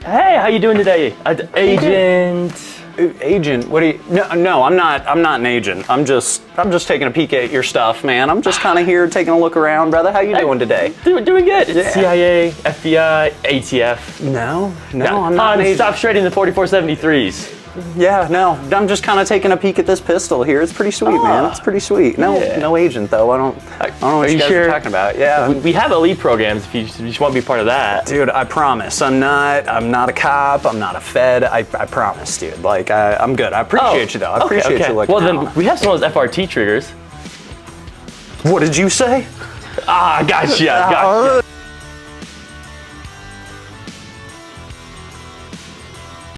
Hey, how you doing today? Agent. Agent? What do you? No, I'm not an agent. I'm just taking a peek at your stuff, man. I'm just kind of here taking a look around, brother. How you doing today? Doing good. Yeah. CIA, FBI, ATF. No, I'm not an agent. Stop shredding the 4473s. Yeah, no, I'm just kind of taking a peek at this pistol here. It's pretty sweet, man. It's pretty sweet. No agent though. I don't know what you guys are talking about. Yeah, we have elite programs if you just want to be part of that. Dude, I promise. I'm not a cop. I'm not a fed. I promise, dude. Like I'm good. I appreciate you though. I appreciate you looking Well, then out. we have some of those FRT triggers. What did you say? Ah, gotcha.